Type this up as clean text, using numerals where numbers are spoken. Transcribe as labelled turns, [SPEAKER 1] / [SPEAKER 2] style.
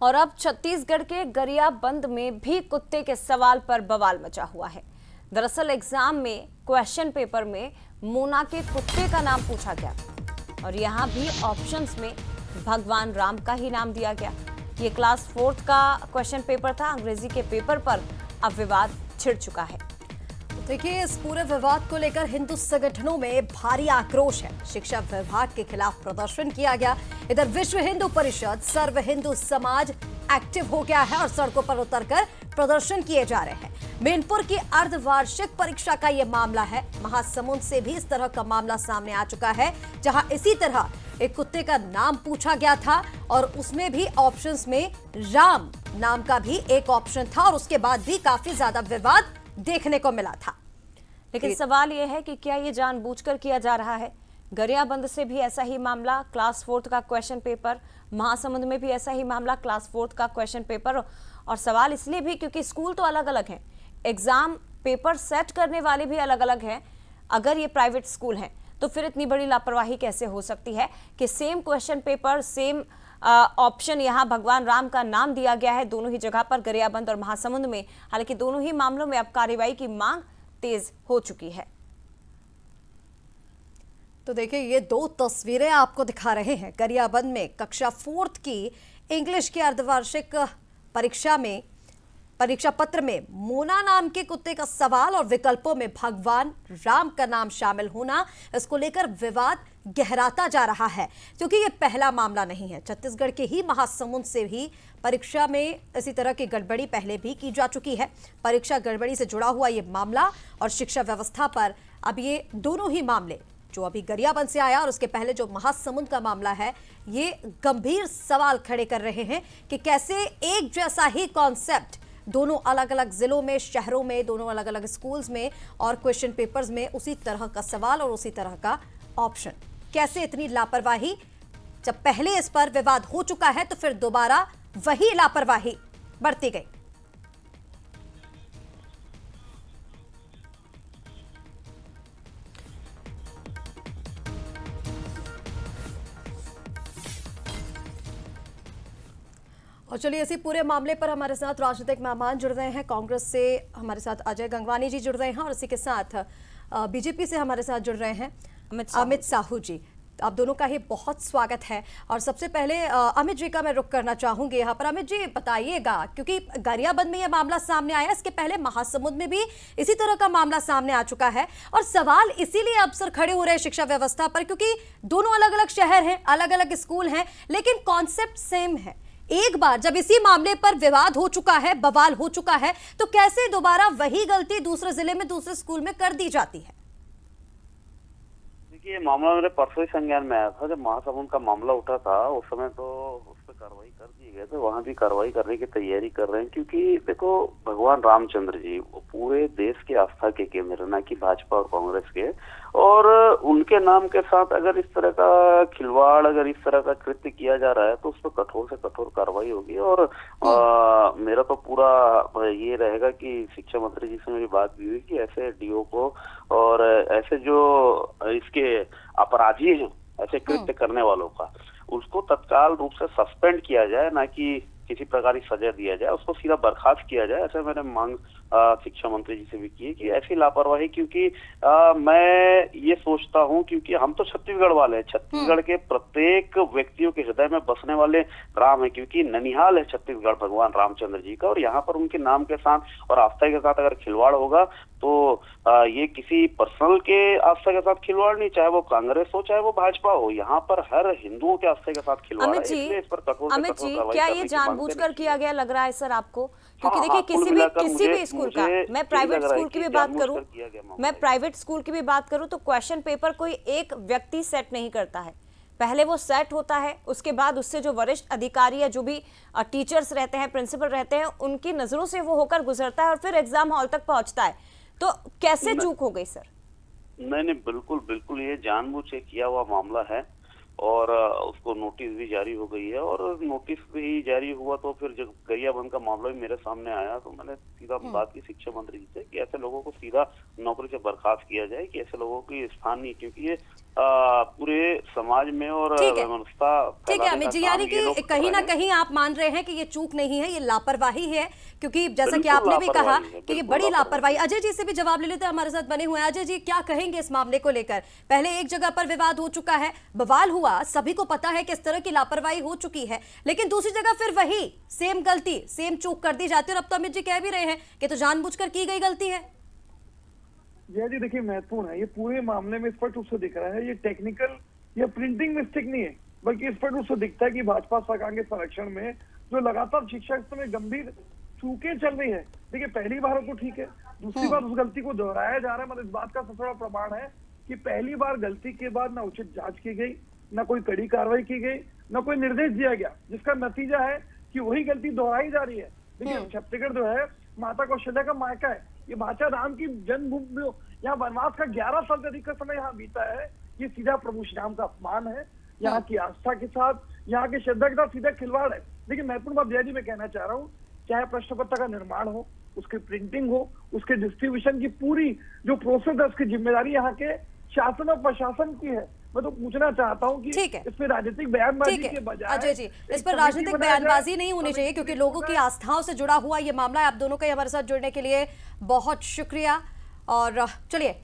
[SPEAKER 1] और अब छत्तीसगढ़ के गरियाबंद में भी कुत्ते के सवाल पर बवाल मचा हुआ है। दरअसल एग्जाम में क्वेश्चन पेपर में मोना के कुत्ते का नाम पूछा गया और यहाँ भी ऑप्शंस में भगवान राम का ही नाम दिया गया। ये क्लास 4th का क्वेश्चन पेपर था। अंग्रेजी के पेपर पर अब विवाद छिड़ चुका है।
[SPEAKER 2] देखिए, इस पूरे विवाद को लेकर हिंदू संगठनों में भारी आक्रोश है। शिक्षा विभाग के खिलाफ प्रदर्शन किया गया। इधर विश्व हिंदू परिषद, सर्व हिंदू समाज एक्टिव हो गया है और सड़कों पर उतरकर प्रदर्शन किए जा रहे हैं। मेनपुर की अर्धवार्षिक परीक्षा का यह मामला है। महासमुंद से भी इस तरह का मामला सामने आ चुका है, जहां इसी तरह एक कुत्ते का नाम पूछा गया था और उसमें भी ऑप्शंस में राम नाम का भी एक ऑप्शन था और उसके बाद भी काफी ज्यादा विवाद देखने को मिला था।
[SPEAKER 1] लेकिन सवाल यह है कि क्या ये जानबूझकर किया जा रहा है? गरियाबंद से भी ऐसा ही मामला, क्लास 4th का क्वेश्चन पेपर, महासमुंद में भी ऐसा ही मामला, क्लास 4th का क्वेश्चन पेपर। और सवाल इसलिए भी क्योंकि स्कूल तो अलग अलग हैं, एग्जाम पेपर सेट करने वाले भी अलग अलग हैं। अगर ये प्राइवेट स्कूल हैं तो फिर इतनी बड़ी लापरवाही कैसे हो सकती है कि same question paper, same option, यहाँ भगवान राम का नाम दिया गया है दोनों ही जगह पर, गरियाबंद और महासमुंद में। हालांकि दोनों ही मामलों में अब कार्रवाई की मांग तेज हो चुकी है।
[SPEAKER 2] तो देखिए, ये दो तस्वीरें आपको दिखा रहे हैं। गरियाबंद में कक्षा 4th की इंग्लिश की अर्धवार्षिक परीक्षा में, परीक्षा पत्र में मोना नाम के कुत्ते का सवाल और विकल्पों में भगवान राम का नाम शामिल होना, इसको लेकर विवाद गहराता जा रहा है। क्योंकि ये पहला मामला नहीं है। छत्तीसगढ़ के ही महासमुंद से भी परीक्षा में इसी तरह की गड़बड़ी पहले भी की जा चुकी है। परीक्षा गड़बड़ी से जुड़ा हुआ ये मामला और शिक्षा व्यवस्था पर अब ये दोनों ही मामले, जो अभी गरियाबंद से आया और उसके पहले जो महासमुंद का मामला है, ये गंभीर सवाल खड़े कर रहे हैं कि कैसे एक जैसा ही कॉन्सेप्ट दोनों अलग अलग जिलों में, शहरों में, दोनों अलग अलग स्कूल्स में और क्वेश्चन पेपर्स में उसी तरह का सवाल और उसी तरह का ऑप्शन। कैसे इतनी लापरवाही? जब पहले इस पर विवाद हो चुका है तो फिर दोबारा वही लापरवाही बढ़ती गई। और चलिए, इसी पूरे मामले पर हमारे साथ राजनीतिक मेहमान जुड़ रहे हैं। कांग्रेस से हमारे साथ अजय गंगवानी जी जुड़ रहे हैं और इसी के साथ बीजेपी से हमारे साथ जुड़ रहे हैं अमित साहू जी। आप दोनों का ही बहुत स्वागत है। और सबसे पहले अमित जी का मैं रुख करना चाहूंगी यहाँ पर। अमित जी, बताइएगा, क्योंकि गरियाबंद में यह मामला सामने आया, इसके पहले महासमुंद में भी इसी तरह का मामला सामने आ चुका है और सवाल इसीलिए अक्सर खड़े हो रहे हैं शिक्षा व्यवस्था पर, क्योंकि दोनों अलग अलग शहर हैं, अलग अलग स्कूल हैं, लेकिन कॉन्सेप्ट सेम है। एक बार जब इसी मामले पर विवाद हो चुका है, बवाल हो चुका है, तो कैसे दोबारा वही गलती दूसरे जिले में, दूसरे स्कूल में कर दी जाती है?
[SPEAKER 3] देखिए, ये मामला मेरे परसों ही संज्ञान में आया था। जब महासमुंद का मामला उठा था उस समय तो उस पर कार्रवाई कर दी गई, तो वहां भी कार्रवाई करने की तैयारी कर रहे हैं। क्योंकि देखो, भगवान रामचंद्र जी वो पूरे देश के आस्था के केंद्र, ना कि भाजपा और कांग्रेस के, और उनके नाम के साथ अगर इस तरह का खिलवाड़, अगर इस तरह का कृत्य किया जा रहा है तो उस पर कठोर से कठोर कार्रवाई होगी। और मेरा तो पूरा ये रहेगा कि शिक्षा मंत्री जी से मेरी बात भी हुई कि ऐसे डीओ को और ऐसे जो इसके अपराधी हैं, ऐसे कृत्य करने वालों का, उसको तत्काल रूप से सस्पेंड किया जाए, ना कि किसी प्रकार की सजा दिया जाए, उसको सीधा बर्खास्त किया जाए। ऐसे मैंने मांग शिक्षा मंत्री जी से भी की है कि ऐसी लापरवाही, क्योंकि मैं ये सोचता हूँ, क्योंकि हम तो छत्तीसगढ़ वाले हैं, छत्तीसगढ़ के प्रत्येक व्यक्तियों के हृदय में बसने वाले राम है, क्योंकि ननिहाल है छत्तीसगढ़ भगवान रामचंद्र जी का। और यहाँ पर उनके नाम के साथ और आस्था के साथ अगर खिलवाड़ होगा तो ये किसी पर्सनल के आस्था के साथ खिलवाड़ नहीं, चाहे वो कांग्रेस हो चाहे वो भाजपा हो, यहाँ पर हर हिंदुओं के आस्था के साथ खिलवाड़ है। इसलिए इस पर कठोर से कठोर कार्रवाई
[SPEAKER 1] क्या ये जानबूझकर किया गया लग रहा है सर आपको? क्योंकि देखिए, किसी भी स्कूल का, मैं प्राइवेट स्कूल की भी बात करूं, तो क्वेश्चन पेपर कोई एक व्यक्ति सेट नहीं करता है। पहले वो सेट होता है, उसके बाद उससे जो वरिष्ठ अधिकारी या जो भी टीचर्स रहते हैं, प्रिंसिपल रहते हैं, उनकी नजरों से वो होकर गुजरता है और फिर एग्जाम हॉल तक पहुंचता है। तो कैसे चूक हो गई सर?
[SPEAKER 3] नहीं, बिल्कुल बिल्कुल, ये जानबूझ के किया हुआ मामला है और उसको नोटिस भी जारी हो गई है। और नोटिस भी जारी हुआ तो फिर जब गरियाबंद का मामला भी मेरे सामने आया तो मैंने सीधा बात की शिक्षा मंत्री जी से कि ऐसे लोगों को सीधा नौकरी से बर्खास्त किया जाए, कि ऐसे लोगों की स्थान नहीं, क्योंकि ये पूरे समाज में और
[SPEAKER 2] ठीक है।
[SPEAKER 3] व्यवस्था
[SPEAKER 2] ठीक है अमित जी, यानी कि कहीं ना
[SPEAKER 3] कहीं
[SPEAKER 2] कहीं आप मान रहे हैं कि ये चूक नहीं है, ये लापरवाही है, क्योंकि जैसा कि
[SPEAKER 3] बिल्कुल
[SPEAKER 2] आपने भी कहा
[SPEAKER 3] लापरवाही है,
[SPEAKER 2] कि ये
[SPEAKER 3] बिल्कुल
[SPEAKER 2] बड़ी
[SPEAKER 3] लापरवाही।
[SPEAKER 2] लापरवाही। अजय जी से भी जवाब ले लेते हैं, हमारे साथ बने हुए हैं। अजय जी, क्या कहेंगे इस मामले को लेकर? पहले एक जगह पर विवाद हो चुका है, बवाल हुआ, सभी को पता है कि इस तरह की लापरवाही हो चुकी है, लेकिन दूसरी जगह फिर वही सेम गलती, सेम चूक कर दी जाती है। और अब तो अमित जी कह भी रहे हैं कि तो जानबूझकर की गई गलती है।
[SPEAKER 4] जय जी देखिए, महत्वपूर्ण है, ये पूरे मामले में स्पष्ट रूप से दिख रहा है, ये टेक्निकल या प्रिंटिंग मिस्टेक नहीं है, बल्कि स्पष्ट रूप से दिखता है कि भाजपा सरकार के संरक्षण में जो लगातार शिक्षा क्षेत्र में गंभीर चूकें चल रही है। देखिए, पहली बार तो ठीक है, दूसरी बार उस गलती को दोहराया जा रहा है। मतलब इस बात का सबसे बड़ा प्रमाण है कि पहली बार गलती के बाद ना उचित जांच की गई, ना कोई कड़ी कार्रवाई की गई, ना कोई निर्देश दिया गया, जिसका नतीजा है कि वही गलती दोहराई जा रही है। देखिए, छत्तीसगढ़ जो है माता कौशल्या का मायका है, ये बाचा राम की जन्मभूमि, यहाँ वनवास का 11 साल से अधिक का समय यहाँ बीता है। ये सीधा प्रभु श्री राम का अपमान है, यहाँ की आस्था के साथ, यहाँ की श्रद्धा के साथ सीधा खिलवाड़ है। लेकिन महत्वपूर्ण बात जय जी मैं कहना चाह रहा हूँ, चाहे प्रश्न पत्र का निर्माण हो, उसकी प्रिंटिंग हो, उसके डिस्ट्रीब्यूशन की पूरी जो प्रोसेस है, उसकी जिम्मेदारी यहाँ के शासन और प्रशासन की है। मैं तो पूछना चाहता हूँ कि
[SPEAKER 2] ठीक है।
[SPEAKER 4] इस पर राजनीतिक बयानबाजी
[SPEAKER 2] ठीक
[SPEAKER 4] के
[SPEAKER 2] है
[SPEAKER 4] बजाय
[SPEAKER 2] अजय जी,
[SPEAKER 4] एक
[SPEAKER 2] इस पर
[SPEAKER 4] समिति
[SPEAKER 2] राजनीतिक
[SPEAKER 4] बनाया जाए।
[SPEAKER 2] बयानबाजी नहीं होनी चाहिए, क्योंकि लोगों की आस्थाओं से जुड़ा हुआ ये मामला है। आप दोनों का हमारे साथ जुड़ने के लिए बहुत शुक्रिया। और चलिए